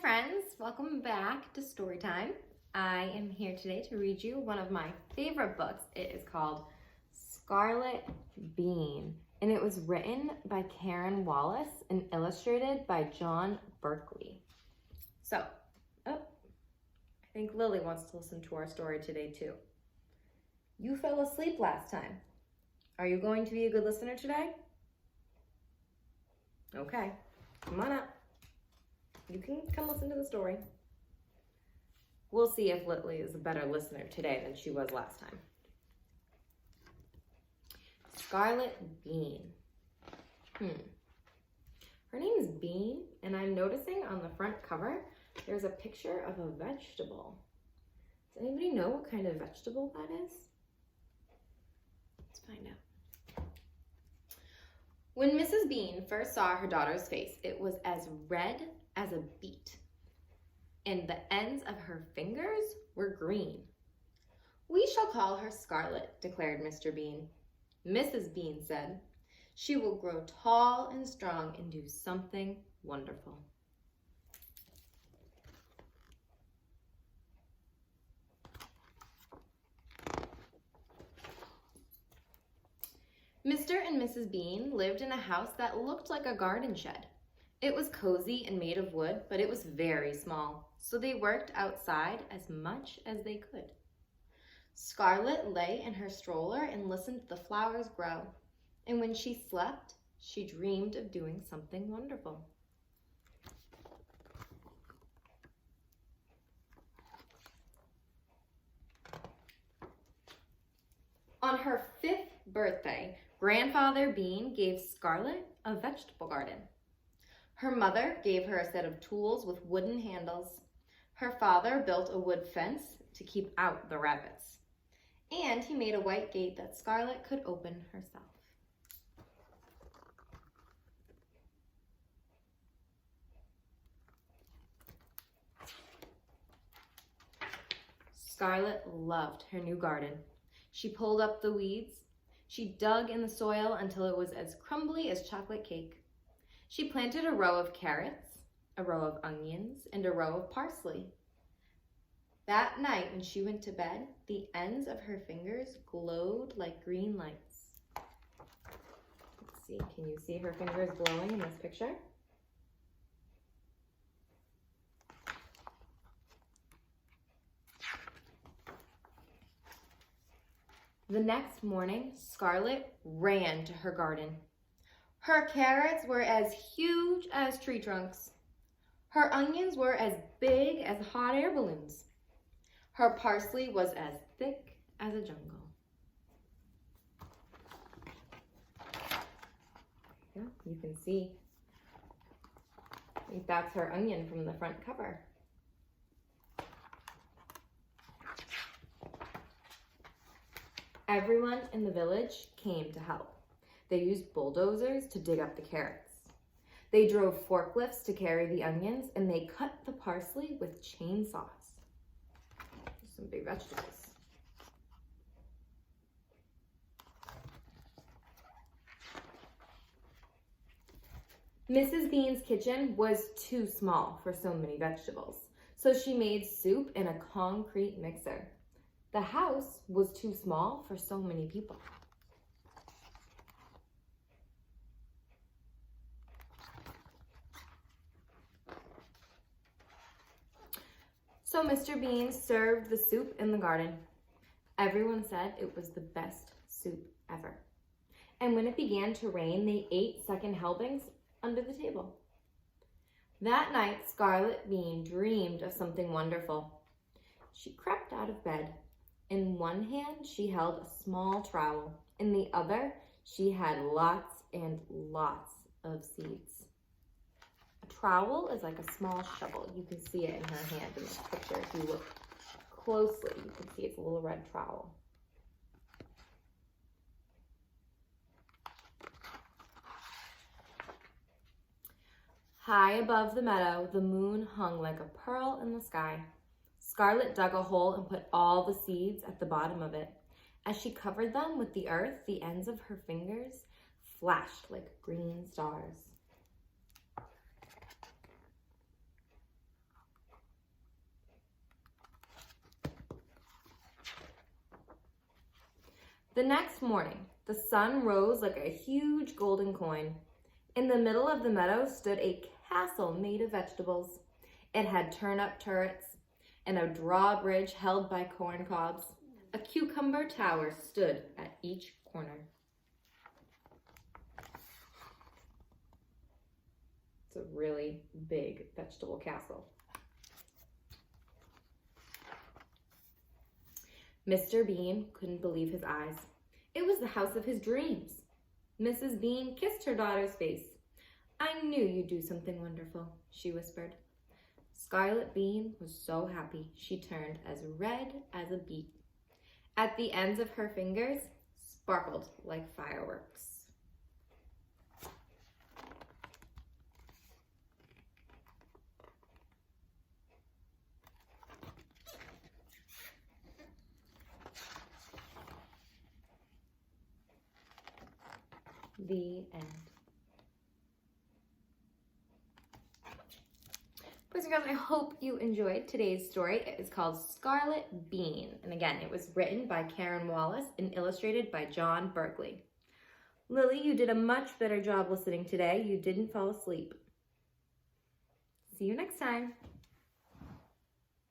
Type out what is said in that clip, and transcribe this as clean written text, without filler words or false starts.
friends, welcome back to Storytime. I am here today to read you one of my favorite books. It is called Scarlette Beane, and it was written by Karen Wallace and illustrated by John Berkeley. So, I think Lily wants to listen to our story today too. You fell asleep last time. Are you going to be a good listener today? Okay, come on up. You can come listen to the story. We'll see if Lily is a better listener today than she was last time. Scarlette Beane. Her name is Beane, and I'm noticing on the front cover, there's a picture of a vegetable. Does anybody know what kind of vegetable that is? Let's find out. When Mrs. Beane first saw her daughter's face, it was as red as a beet, and the ends of her fingers were green. "We shall call her Scarlette," declared Mr. Beane. Mrs. Beane said, "She will grow tall and strong and do something wonderful." Mr. and Mrs. Beane lived in a house that looked like a garden shed. It was cozy and made of wood, but it was very small, so they worked outside as much as they could. Scarlette lay in her stroller and listened to the flowers grow, and when she slept, she dreamed of doing something wonderful. On her 5th birthday, Grandfather Beane gave Scarlette a vegetable garden. Her mother gave her a set of tools with wooden handles. Her father built a wood fence to keep out the rabbits. And he made a white gate that Scarlette could open herself. Scarlette loved her new garden. She pulled up the weeds. She dug in the soil until it was as crumbly as chocolate cake. She planted a row of carrots, a row of onions, and a row of parsley. That night when she went to bed, the ends of her fingers glowed like green lights. Let's see, can you see her fingers glowing in this picture? The next morning, Scarlette ran to her garden. Her carrots were as huge as tree trunks. Her onions were as big as hot air balloons. Her parsley was as thick as a jungle. Yeah, you can see. I think that's her onion from the front cover. Everyone in the village came to help. They used bulldozers to dig up the carrots. They drove forklifts to carry the onions, and they cut the parsley with chainsaws. Some big vegetables. Mrs. Beane's kitchen was too small for so many vegetables, so she made soup in a concrete mixer. The house was too small for so many people. So Mr. Beane served the soup in the garden. Everyone said it was the best soup ever. And when it began to rain, they ate second helpings under the table. That night, Scarlette Beane dreamed of something wonderful. She crept out of bed. In one hand, she held a small trowel. In the other, she had lots and lots of seeds. A trowel is like a small shovel. You can see it in her hand in this picture. If you look closely, you can see it's a little red trowel. High above the meadow, the moon hung like a pearl in the sky. Scarlette dug a hole and put all the seeds at the bottom of it. As she covered them with the earth, the ends of her fingers flashed like green stars. The next morning, the sun rose like a huge golden coin. In the middle of the meadow stood a castle made of vegetables. It had turnip turrets and a drawbridge held by corn cobs. A cucumber tower stood at each corner. It's a really big vegetable castle. Mr. Bean couldn't believe his eyes. It was the house of his dreams. Mrs. Bean kissed her daughter's face. "I knew you'd do something wonderful," she whispered. Scarlette Beane was so happy she turned as red as a beet. At the ends of her fingers sparkled like fireworks. The end. Boys and girls, I hope you enjoyed today's story. It is called Scarlette Beane. And again, it was written by Karen Wallace and illustrated by John Berkeley. Lily, you did a much better job listening today. You didn't fall asleep. See you next time.